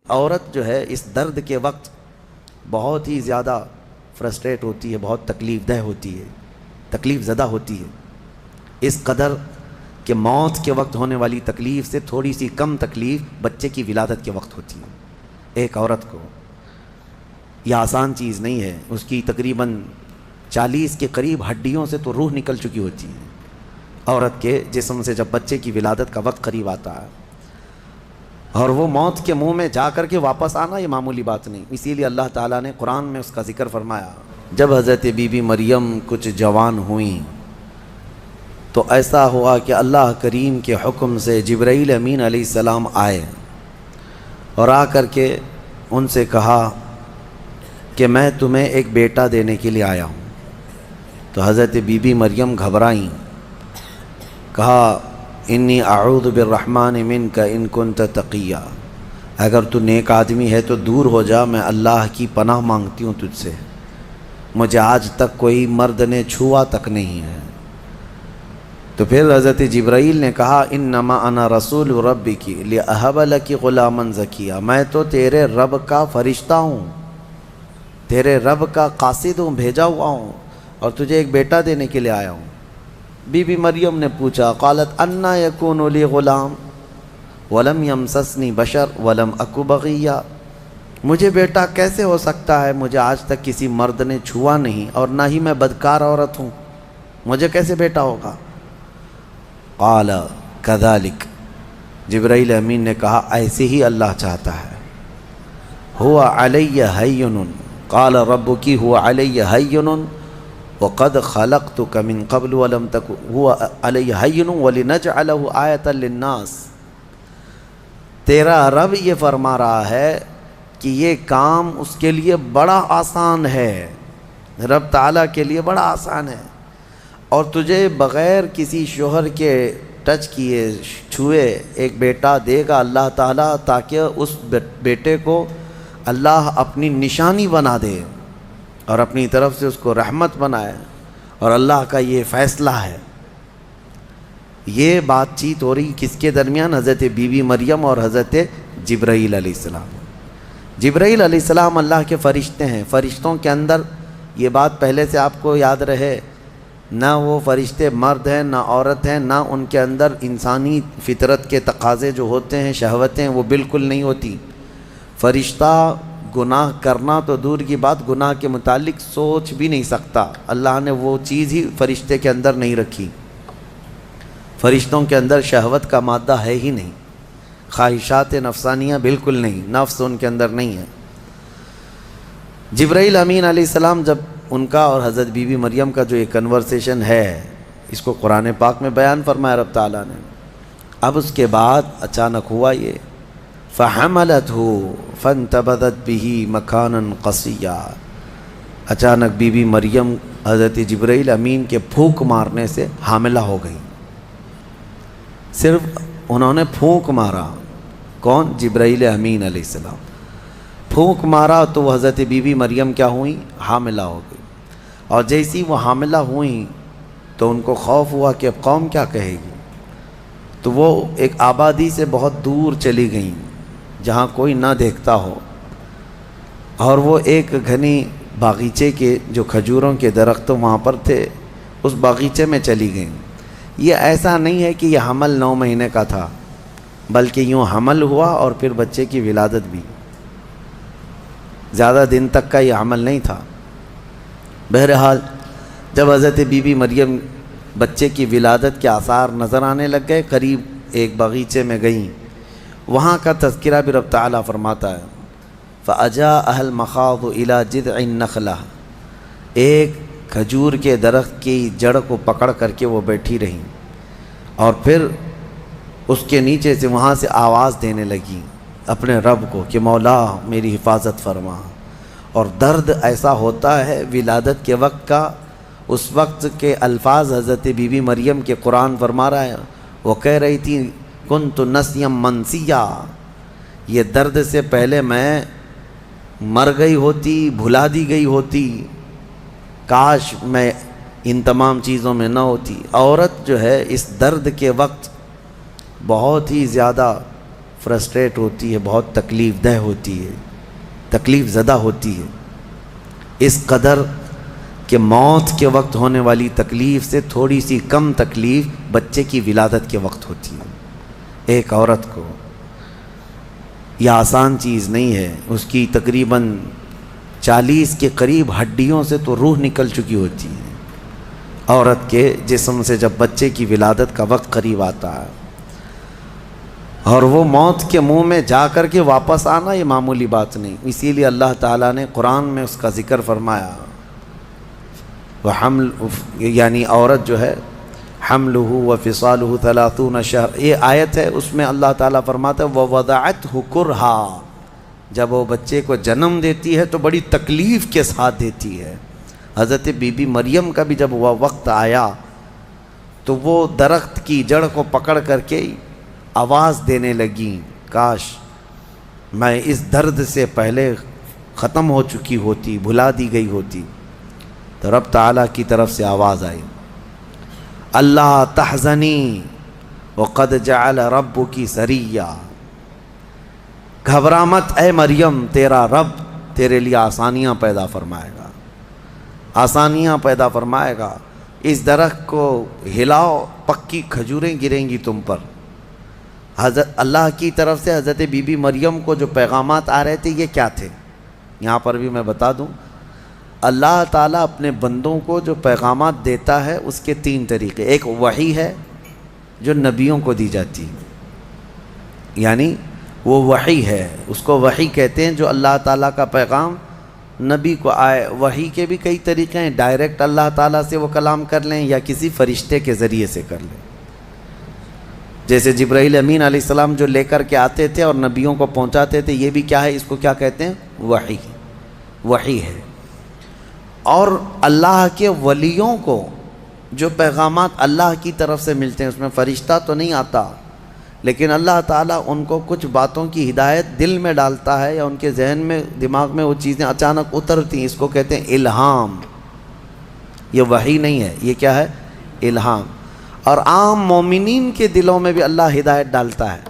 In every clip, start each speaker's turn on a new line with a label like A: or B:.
A: عورت جو ہے اس درد کے وقت بہت ہی زیادہ فرسٹریٹ ہوتی ہے، بہت تکلیف دہ ہوتی ہے، تکلیف زدہ ہوتی ہے، اس قدر کہ موت کے وقت ہونے والی تکلیف سے تھوڑی سی کم تکلیف بچے کی ولادت کے وقت ہوتی ہے۔ ایک عورت کو یہ آسان چیز نہیں ہے، اس کی تقریباً 40 کے قریب ہڈیوں سے تو روح نکل چکی ہوتی ہے عورت کے جسم سے جب بچے کی ولادت کا وقت قریب آتا ہے، اور وہ موت کے منہ میں جا کر کے واپس آنا یہ معمولی بات نہیں۔ اسی لیے اللہ تعالیٰ نے قرآن میں اس کا ذکر فرمایا، جب حضرت بی بی مریم کچھ جوان ہوئیں تو ایسا ہوا کہ اللہ کریم کے حکم سے جبرائیل امین علیہ السلام آئے اور آ کر کے ان سے کہا کہ میں تمہیں ایک بیٹا دینے کے لیے آیا ہوں۔ تو حضرت بی بی مریم گھبرائیں، کہا انی اعوذ بالرحمن منک ان کنت تقیا، اگر تو نیک آدمی ہے تو دور ہو جا، میں اللہ کی پناہ مانگتی ہوں تجھ سے، مجھے آج تک کوئی مرد نے چھوا تک نہیں ہے۔ تو پھر حضرت جبرائیل نے کہا انما انا رسول ربک لاہب لک غلاما زکیا، میں تو تیرے رب کا فرشتہ ہوں، تیرے رب کا قاصد ہوں، بھیجا ہوا ہوں، اور تجھے ایک بیٹا دینے کے لیے آیا ہوں۔ بی بی مریم نے پوچھا، قالت انا یکون لی غلام ولم یمسسنی بشر ولم اک بغیا، مجھے بیٹا کیسے ہو سکتا ہے، مجھے آج تک کسی مرد نے چھوا نہیں اور نہ ہی میں بدکار عورت ہوں، مجھے کیسے بیٹا ہوگا؟ قال کذالک، جبرائیل امین نے کہا ایسے ہی اللہ چاہتا ہے۔ هو علی ہین، قال ربک هو علی ہین وقد خلقتک من قبل ولم تک هو علی ہین ولنجعلہ آیۃ للناس، تیرا رب یہ فرما رہا ہے کہ یہ کام اس کے لیے بڑا آسان ہے، رب تعالیٰ کے لیے بڑا آسان ہے، اور تجھے بغیر کسی شوہر کے ٹچ کیے چھوئے ایک بیٹا دے گا اللہ تعالیٰ، تاکہ اس بیٹے کو اللہ اپنی نشانی بنا دے اور اپنی طرف سے اس کو رحمت بنائے، اور اللہ کا یہ فیصلہ ہے۔ یہ بات چیت ہو رہی کس کے درمیان؟ حضرت بی بی مریم اور حضرت جبرائیل علیہ السلام۔ جبرائیل علیہ السلام اللہ کے فرشتے ہیں، فرشتوں کے اندر یہ بات پہلے سے آپ کو یاد رہے، نہ وہ فرشتے مرد ہیں نہ عورت ہیں، نہ ان کے اندر انسانی فطرت کے تقاضے جو ہوتے ہیں، شہوتیں، وہ بالکل نہیں ہوتی۔ فرشتہ گناہ کرنا تو دور کی بات، گناہ کے متعلق سوچ بھی نہیں سکتا، اللہ نے وہ چیز ہی فرشتے کے اندر نہیں رکھی۔ فرشتوں کے اندر شہوت کا مادہ ہے ہی نہیں، خواہشات نفسانیہ بالکل نہیں، نفس ان کے اندر نہیں ہے۔ جبرائیل امین علیہ السلام جب ان کا اور حضرت بی بی مریم کا جو یہ کنورسیشن ہے، اس کو قرآن پاک میں بیان فرمایا رب تعالیٰ نے۔ اب اس کے بعد اچانک ہوا یہ، فَحَمَلَتْهُ فَانْتَبَذَتْ بِهِ مَكَانًا قَصِيًّا، اچانک بی بی مریم حضرت جبرائیل امین کے پھونک مارنے سے حاملہ ہو گئی۔ صرف انہوں نے پھونک مارا، کون؟ جبرائیل امین علیہ السلام، پھونک مارا تو وہ حضرت بی بی مریم کیا ہوئیں؟ حاملہ ہو گئی۔ اور جیسی وہ حاملہ ہوئیں تو ان کو خوف ہوا کہ اب قوم کیا کہے گی، تو وہ ایک آبادی سے بہت دور چلی گئیں جہاں کوئی نہ دیکھتا ہو، اور وہ ایک گھنی باغیچے کے جو کھجوروں کے درخت وہاں پر تھے، اس باغیچے میں چلی گئیں۔ یہ ایسا نہیں ہے کہ یہ حمل 9 مہینے کا تھا، بلکہ یوں حمل ہوا اور پھر بچے کی ولادت بھی، زیادہ دن تک کا یہ عمل نہیں تھا۔ بہرحال جب حضرت بی بی مریم بچے کی ولادت کے آثار نظر آنے لگ گئے، قریب ایک باغیچے میں گئیں، وہاں کا تذکرہ بھی رب تعالیٰ فرماتا ہے، فَأَجَاءَهَا الْمَخَاضُ إِلَى جِذْعِ النَّخْلَةِ، ایک کھجور کے درخت کی جڑ کو پکڑ کر کے وہ بیٹھی رہیں، اور پھر اس کے نیچے سے وہاں سے آواز دینے لگی اپنے رب کو کہ مولا میری حفاظت فرما۔ اور درد ایسا ہوتا ہے ولادت کے وقت کا، اس وقت کے الفاظ حضرت بی بی مریم کے قرآن فرما رہا ہے، وہ کہہ رہی تھی کنت نسیا منسیا، یہ درد سے پہلے میں مر گئی ہوتی، بھلا دی گئی ہوتی، کاش میں ان تمام چیزوں میں نہ ہوتی۔ عورت جو ہے اس درد کے وقت بہت ہی زیادہ فرسٹریٹ ہوتی ہے، بہت تکلیف دہ ہوتی ہے، تکلیف زدہ ہوتی ہے، اس قدر کہ موت کے وقت ہونے والی تکلیف سے تھوڑی سی کم تکلیف بچے کی ولادت کے وقت ہوتی ہے۔ ایک عورت کو یہ آسان چیز نہیں ہے، اس کی تقریباً 40 کے قریب ہڈیوں سے تو روح نکل چکی ہوتی ہے۔ عورت کے جسم سے جب بچے کی ولادت کا وقت قریب آتا ہے اور وہ موت کے منہ میں جا کر کے واپس آنا، یہ معمولی بات نہیں۔ اسی لیے اللہ تعالیٰ نے قرآن میں اس کا ذکر فرمایا، وحمل، یعنی عورت جو ہے حملہ وفصالہ 30 شہر، یہ آیت ہے، اس میں اللہ تعالیٰ فرماتا ہے ووضعتہ کرہا، جب وہ بچے کو جنم دیتی ہے تو بڑی تکلیف کے ساتھ دیتی ہے۔ حضرت بی بی مریم کا بھی جب وہ وقت آیا تو وہ درخت کی جڑ کو پکڑ کر کے آواز دینے لگیں، کاش میں اس درد سے پہلے ختم ہو چکی ہوتی، بھلا دی گئی ہوتی۔ تو رب تعالیٰ کی طرف سے آواز آئی، اللہ تحزنی وقد جعل ربکی سریا، گھبرا مت اے مریم، تیرا رب تیرے لیے آسانیاں پیدا فرمائے گا، آسانیاں پیدا فرمائے گا۔ اس درخت کو ہلاؤ، پکی کھجوریں گریں گی تم پر۔ حضرت اللہ کی طرف سے حضرت بی بی مریم کو جو پیغامات آ رہے تھے یہ کیا تھے؟ یہاں پر بھی میں بتا دوں، اللہ تعالیٰ اپنے بندوں کو جو پیغامات دیتا ہے اس کے 3 طریقے۔ ایک وحی ہے جو نبیوں کو دی جاتی ہے، یعنی وہ وحی ہے، اس کو وحی کہتے ہیں، جو اللہ تعالیٰ کا پیغام نبی کو آئے۔ وحی کے بھی کئی طریقے ہیں، ڈائریکٹ اللہ تعالیٰ سے وہ کلام کر لیں یا کسی فرشتے کے ذریعے سے کر لیں، جیسے جبرائیل امین علیہ السلام جو لے کر کے آتے تھے اور نبیوں کو پہنچاتے تھے، یہ بھی کیا ہے، اس کو کیا کہتے ہیں؟ وحی، وحی ہے۔ اور اللہ کے ولیوں کو جو پیغامات اللہ کی طرف سے ملتے ہیں، اس میں فرشتہ تو نہیں آتا، لیکن اللہ تعالیٰ ان کو کچھ باتوں کی ہدایت دل میں ڈالتا ہے یا ان کے ذہن میں، دماغ میں وہ چیزیں اچانک اترتی ہیں، اس کو کہتے ہیں الہام۔ یہ وحی نہیں ہے، یہ کیا ہے؟ الہام۔ اور عام مومنین کے دلوں میں بھی اللہ ہدایت ڈالتا ہے،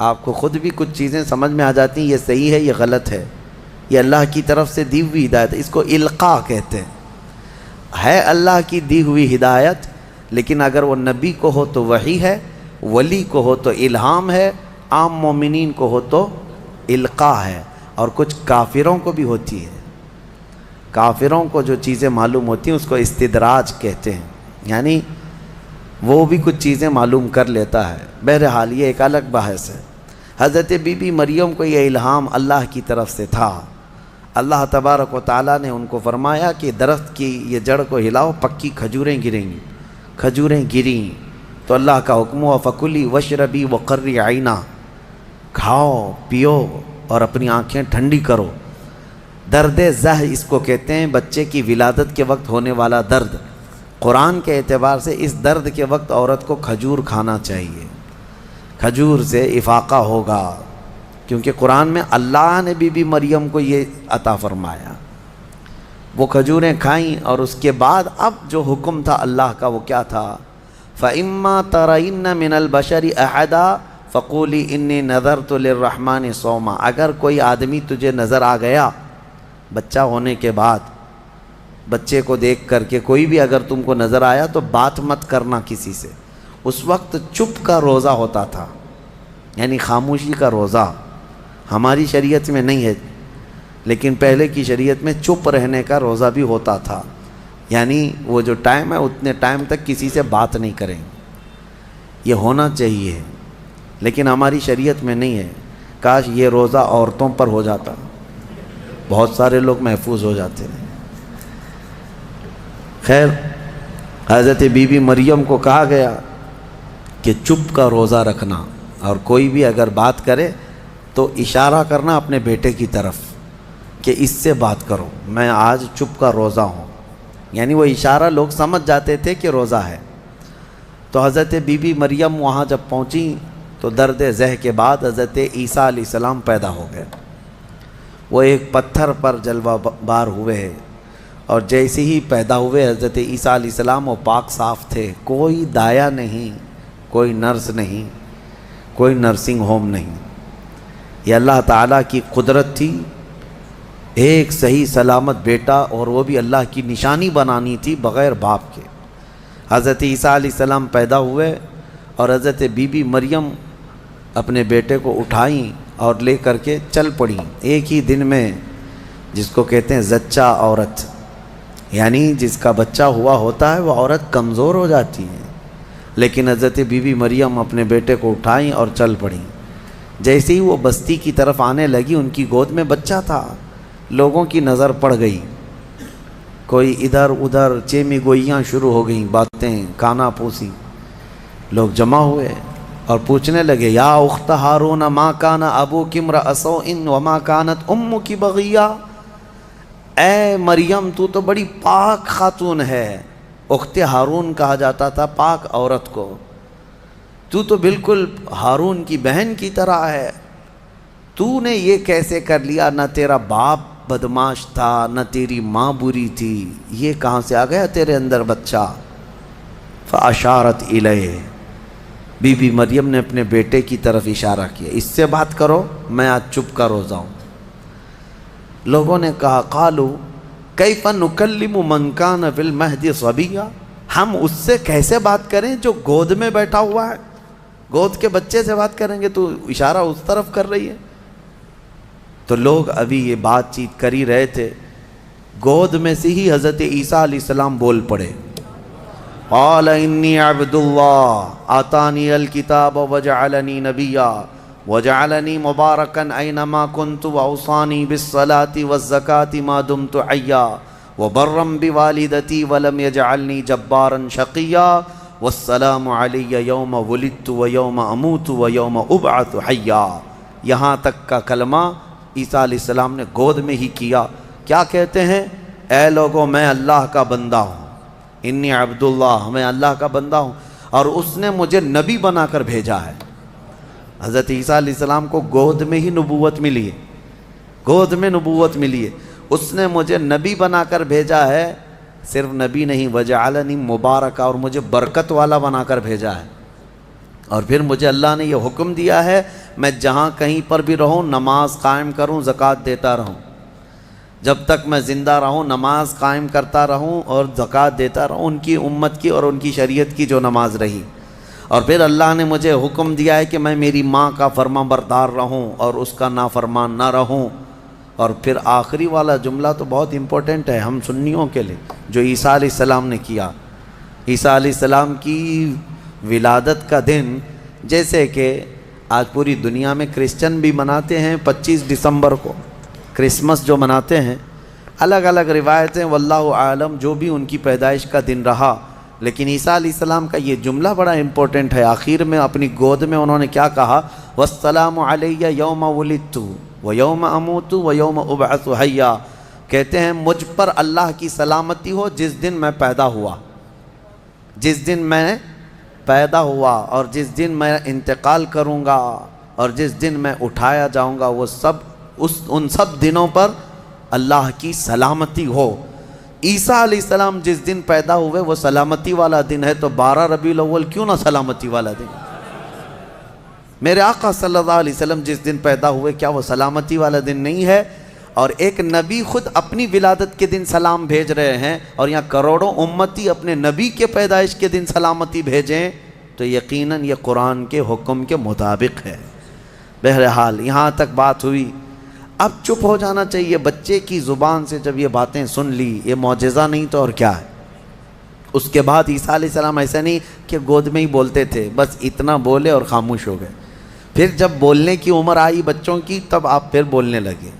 A: آپ کو خود بھی کچھ چیزیں سمجھ میں آ جاتی ہیں، یہ صحیح ہے، یہ غلط ہے، یہ اللہ کی طرف سے دی ہوئی ہدایت ہے، اس کو القاء کہتے ہیں۔ ہے اللہ کی دی ہوئی ہدایت، لیکن اگر وہ نبی کو ہو تو وحی ہے، ولی کو ہو تو الہام ہے، عام مومنین کو ہو تو القاء ہے۔ اور کچھ کافروں کو بھی ہوتی ہے، کافروں کو جو چیزیں معلوم ہوتی ہیں اس کو استدراج کہتے ہیں، یعنی وہ بھی کچھ چیزیں معلوم کر لیتا ہے۔ بہرحال یہ ایک الگ بحث ہے۔ حضرت بی بی مریم کو یہ الہام اللہ کی طرف سے تھا۔ اللہ تبارک و تعالیٰ نے ان کو فرمایا کہ درخت کی یہ جڑ کو ہلاؤ، پکی کھجوریں گریں گی۔ کھجوریں گریں تو اللہ کا حکم ہوا فکلی وشربی وقری عینا، کھاؤ پیو اور اپنی آنکھیں ٹھنڈی کرو۔ درد زہ اس کو کہتے ہیں، بچے کی ولادت کے وقت ہونے والا درد۔ قرآن کے اعتبار سے اس درد کے وقت عورت کو کھجور کھانا چاہیے، کھجور سے افاقہ ہوگا، کیونکہ قرآن میں اللہ نے بی بی مریم کو یہ عطا فرمایا۔ وہ کھجوریں کھائیں اور اس کے بعد اب جو حکم تھا اللہ کا وہ کیا تھا؟ فَإِمَّا تَرَيِنَّ مِنَ الْبَشَرِ أَحَدًا فَقُولِي إِنِّي نَذَرْتُ لِلرَّحْمَنِ صَوْمًا، اگر کوئی آدمی تجھے نظر آ گیا بچہ ہونے کے بعد، بچے کو دیکھ کر کے کوئی بھی اگر تم کو نظر آیا تو بات مت کرنا کسی سے۔ اس وقت چپ کا روزہ ہوتا تھا، یعنی خاموشی کا روزہ، ہماری شریعت میں نہیں ہے، لیکن پہلے کی شریعت میں چپ رہنے کا روزہ بھی ہوتا تھا، یعنی وہ جو ٹائم ہے اتنے ٹائم تک کسی سے بات نہیں کریں، یہ ہونا چاہیے، لیکن ہماری شریعت میں نہیں ہے۔ کاش یہ روزہ عورتوں پر ہو جاتا، بہت سارے لوگ محفوظ ہو جاتے ہیں۔ خیر، حضرت بی بی مریم کو کہا گیا کہ چپ کا روزہ رکھنا، اور کوئی بھی اگر بات کرے تو اشارہ کرنا اپنے بیٹے کی طرف کہ اس سے بات کرو، میں آج چپ کا روزہ ہوں، یعنی وہ اشارہ لوگ سمجھ جاتے تھے کہ روزہ ہے۔ تو حضرت بی بی مریم وہاں جب پہنچی تو درد زہ کے بعد حضرت عیسیٰ علیہ السلام پیدا ہو گئے۔ وہ ایک پتھر پر جلوہ بار ہوئے ہیں، اور جیسے ہی پیدا ہوئے حضرت عیسیٰ علیہ السلام وہ پاک صاف تھے، کوئی دایا نہیں، کوئی نرس نہیں، کوئی نرسنگ ہوم نہیں. یہ اللہ تعالیٰ کی قدرت تھی. ایک صحیح سلامت بیٹا، اور وہ بھی اللہ کی نشانی بنانی تھی بغیر باپ کے. حضرت عیسیٰ علیہ السلام پیدا ہوئے اور حضرت بی بی مریم اپنے بیٹے کو اٹھائیں اور لے کر کے چل پڑیں ایک ہی دن میں، جس کو کہتے ہیں زچہ عورت، یعنی جس کا بچہ ہوا ہوتا ہے وہ عورت کمزور ہو جاتی ہے. لیکن حضرت بی بی مریم اپنے بیٹے کو اٹھائیں اور چل پڑیں. جیسے ہی وہ بستی کی طرف آنے لگی، ان کی گود میں بچہ تھا. لوگوں کی نظر پڑ گئی، کوئی ادھر ادھر چیمی گوئیاں شروع ہو گئیں، باتیں کانا پوسی. لوگ جمع ہوئے اور پوچھنے لگے، یا اخت ہارون ما کان ابوک امرأ سوء وما کانت امک بغیہ. اے مریم، تو بڑی پاک خاتون ہے. اخت ہارون کہا جاتا تھا پاک عورت کو. تو بالکل ہارون کی بہن کی طرح ہے. تو نے یہ کیسے کر لیا؟ نہ تیرا باپ بدماش تھا، نہ تیری ماں بری تھی، یہ کہاں سے آ گیا تیرے اندر بچہ؟ فاشارت الیہ، بی بی مریم نے اپنے بیٹے کی طرف اشارہ کیا، اس سے بات کرو، میں آج چپ کا روزہ ہوں. لوگوں نے کہا، قالوا کیف نکلم من کان فی المہد صبیا، ہم اس سے کیسے بات کریں جو گود میں بیٹھا ہوا ہے؟ گود کے بچے سے بات کریں گے؟ تو اشارہ اس طرف کر رہی ہے. تو لوگ ابھی یہ بات چیت کر ہی رہے تھے، گود میں سے ہی حضرت عیسیٰ علیہ السلام بول پڑے. قال انی عبد اللہ آتانی الکتاب وجعلنی نبیا وجعلنی مبارکا اینما کنت واوصانی بالصلاة والزکاة ما دمت حیا وبرا بوالدتی ولم یجعلنی جبارا شقیا والسلام علی یوم ولدت ویوم اموت ویوم ابعث حیا. یہاں تک کا کلمہ عیسیٰ علیہ السلام نے گود میں ہی کیا. کیا کہتے ہیں؟ اے لوگوں، میں اللہ کا بندہ ہوں، انی عبداللہ، میں اللہ کا بندہ ہوں، اور اس نے مجھے نبی بنا کر بھیجا ہے. حضرت عیسیٰ علیہ السلام کو گود میں ہی نبوت ملی ہے، گود میں نبوت ملی ہے. اس نے مجھے نبی بنا کر بھیجا ہے. صرف نبی نہیں، وجعلنی مبارکہ، اور مجھے برکت والا بنا کر بھیجا ہے. اور پھر مجھے اللہ نے یہ حکم دیا ہے میں جہاں کہیں پر بھی رہوں نماز قائم کروں، زکوٰۃ دیتا رہوں. جب تک میں زندہ رہوں نماز قائم کرتا رہوں اور زکوٰۃ دیتا رہوں، ان کی امت کی اور ان کی شریعت کی جو نماز رہی. اور پھر اللہ نے مجھے حکم دیا ہے کہ میں میری ماں کا فرما بردار رہوں اور اس کا نافرمان نہ رہوں. اور پھر آخری والا جملہ تو بہت امپورٹنٹ ہے ہم سنیوں کے لیے، جو عیسیٰ علیہ السلام نے کیا. عیسیٰ علیہ السلام کی ولادت کا دن، جیسے کہ آج پوری دنیا میں کرسچن بھی مناتے ہیں 25 دسمبر کو، کرسمس جو مناتے ہیں، الگ الگ روایتیں واللہ عالم جو بھی ان کی پیدائش کا دن رہا. لیکن عیسیٰ علیہ السلام کا یہ جملہ بڑا امپورٹنٹ ہے. آخر میں اپنی گود میں انہوں نے کیا کہا؟ والسلام علی یوم ولدت ویوم اموت ویوم ابعث حیا. کہتے ہیں مجھ پر اللہ کی سلامتی ہو جس دن میں پیدا ہوا، جس دن میں پیدا ہوا، اور جس دن میں انتقال کروں گا، اور جس دن میں اٹھایا جاؤں گا، وہ سب ان سب دنوں پر اللہ کی سلامتی ہو. عیسیٰ علیہ السلام جس دن پیدا ہوئے وہ سلامتی والا دن ہے، تو 12 ربیع الاول کیوں نہ سلامتی والا دن؟ میرے آقا صلی اللہ علیہ وسلم جس دن پیدا ہوئے کیا وہ سلامتی والا دن نہیں ہے؟ اور ایک نبی خود اپنی ولادت کے دن سلام بھیج رہے ہیں، اور یہاں کروڑوں امتی اپنے نبی کے پیدائش کے دن سلامتی بھیجیں، تو یقیناً یہ قرآن کے حکم کے مطابق ہے. بہرحال یہاں تک بات ہوئی. اب چپ ہو جانا چاہیے. بچے کی زبان سے جب یہ باتیں سن لی، یہ معجزہ نہیں تو اور کیا ہے؟ اس کے بعد عیسیٰ علیہ السلام ایسا نہیں کہ گود میں ہی بولتے تھے، بس اتنا بولے اور خاموش ہو گئے. پھر جب بولنے کی عمر آئی بچوں کی، تب آپ پھر بولنے لگے.